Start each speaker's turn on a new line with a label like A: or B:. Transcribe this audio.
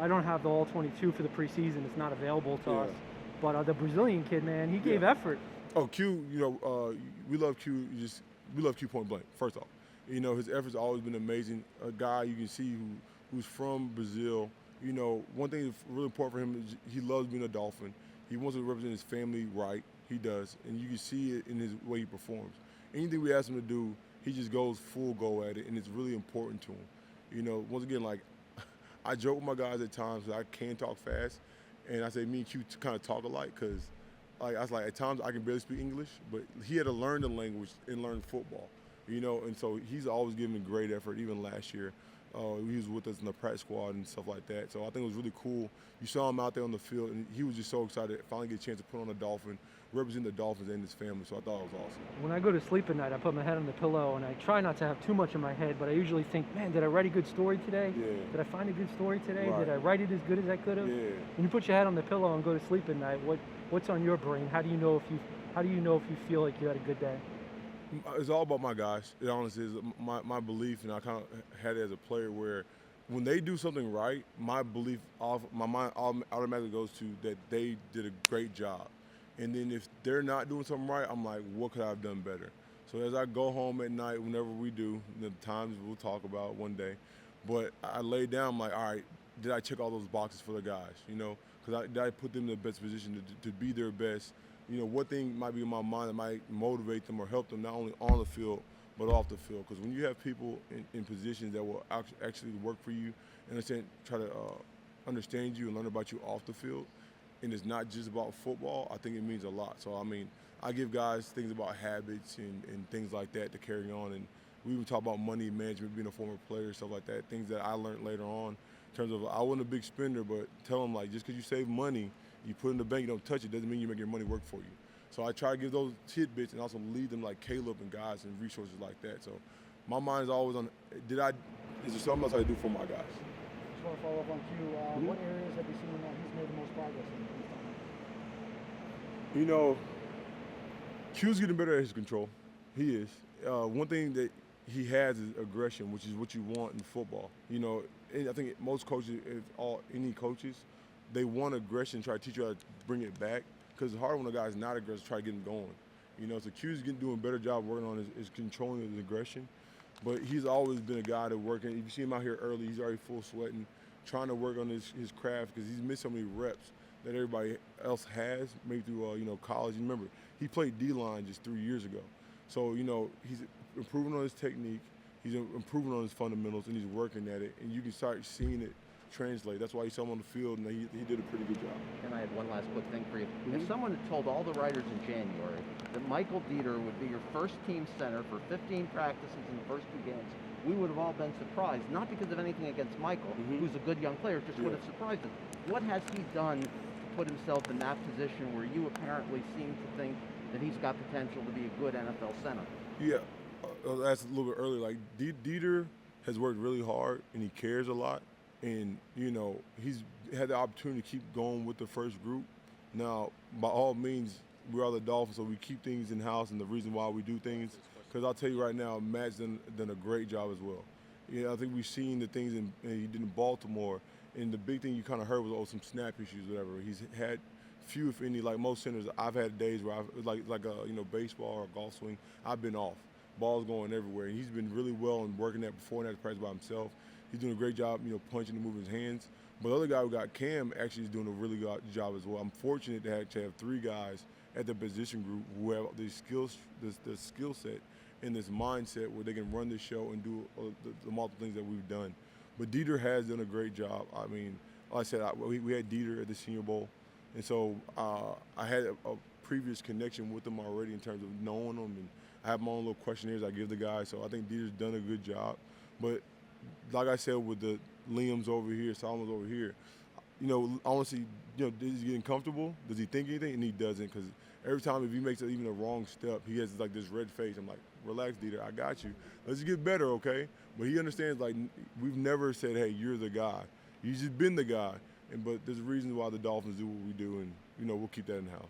A: I don't have the all 22 for the preseason. It's not available to
B: Yeah.
A: us. But the Brazilian kid, man, he gave effort.
B: Oh, Q, we love Q. We love Q point blank. First off, his efforts always been amazing. A guy you can see who's from Brazil. One thing that's really important for him is he loves being a Dolphin. He wants to represent his family right. He does, and you can see it in his way he performs. Anything we ask him to do, he just goes full go at it, and it's really important to him. Once again, like I joke with my guys at times that I can talk fast, and I say me and Q kind of talk alike because I was like, at times I can barely speak English, but he had to learn the language and learn football, and so he's always given a great effort, even last year. He was with us in the practice squad and stuff like that. So I think it was really cool. You saw him out there on the field, and he was just so excited to finally get a chance to put on a Dolphin, represent the Dolphins and his family. So I thought it was awesome.
A: When I go to sleep at night, I put my head on the pillow, and I try not to have too much in my head, but I usually think, man, did I write a good story today?
B: Yeah.
A: Did I find a good story today?
B: Right.
A: Did I write it as good as I could have?
B: Yeah.
A: When you put your head on the pillow and go to sleep at night, what's on your brain? How do you know if you feel like you had a good day?
B: It's all about my guys. It honestly is my belief, and I kind of had it as a player where when they do something right, my mind automatically goes to that they did a great job. And then if they're not doing something right, I'm like, what could I have done better? So as I go home at night, whenever we do, the times we'll talk about one day, but I lay down, I'm like, all right, did I check all those boxes for the guys? Because did I put them in the best position to be their best? What thing might be in my mind that might motivate them or help them not only on the field, but off the field. Because when you have people in positions that will actually work for you and try to understand you and learn about you off the field, and it's not just about football, I think it means a lot. So, I give guys things about habits and things like that to carry on. And we even talk about money management, being a former player, stuff like that, things that I learned later on in terms of I wasn't a big spender, but tell them, like, just because you save money, you put it in the bank, you don't touch it, doesn't mean you make your money work for you. So I try to give those tidbits and also lead them like Caleb and guys and resources like that. So my mind is always on, is there something else I do for my guys?
C: Just want to follow up on Q. What areas have you seen that he's made the most progress in?
B: Q's getting better at his control. He is. One thing that he has is aggression, which is what you want in football. And I think most coaches, any coaches, they want aggression, try to teach you how to bring it back. Because it's hard when a guy's not aggressive, try to get him going. So Q's doing a better job working on his controlling his aggression. But he's always been a guy that working. If you see him out here early, he's already full sweating, trying to work on his craft because he's missed so many reps that everybody else has, maybe through college. You remember, he played D-line just 3 years ago. So, he's improving on his technique, he's improving on his fundamentals, and he's working at it. And you can start seeing it translate. That's why you saw him on the field, and he did a pretty good job.
D: And I had one last quick thing for you. If someone had told all the writers in January that Michael Dieter would be your first team center for 15 practices in the first 2 games, we would have all been surprised, not because of anything against Michael, who's a good young player, just would have surprised us. What has he done to put himself in that position where you apparently seem to think that he's got potential to be a good NFL center?
B: Yeah, that's a little bit earlier. Like, Dieter has worked really hard, and he cares a lot. And, he's had the opportunity to keep going with the first group. Now, by all means, we are the Dolphins, so we keep things in-house, and the reason why we do things, because I'll tell you right now, Matt's done a great job as well. I think we've seen the things he did in Baltimore, and the big thing you kind of heard was, some snap issues, whatever. He's had few, if any, like most centers. I've had days where like a baseball or a golf swing, I've been off. Ball's going everywhere, and he's been really well and working that before and after practice by himself. He's doing a great job, punching and moving his hands. But the other guy who got Cam actually is doing a really good job as well. I'm fortunate to actually have 3 guys at the position group who have the skill set and this mindset where they can run the show and do the multiple things that we've done. But Dieter has done a great job. Like I said, we had Dieter at the Senior Bowl, and so I had a previous connection with him already in terms of knowing him, and I have my own little questionnaires I give the guys. So I think Dieter's done a good job. But like I said, with the Liam's over here, Solomon's over here, honestly, is he getting comfortable? Does he think anything? And he doesn't, because every time if he makes even a wrong step, he has like this red face. I'm like, relax, Dieter, I got you. Let's get better, okay? But he understands, like, we've never said, hey, you're the guy. You've just been the guy. But there's a reason why the Dolphins do what we do, and, we'll keep that in-house.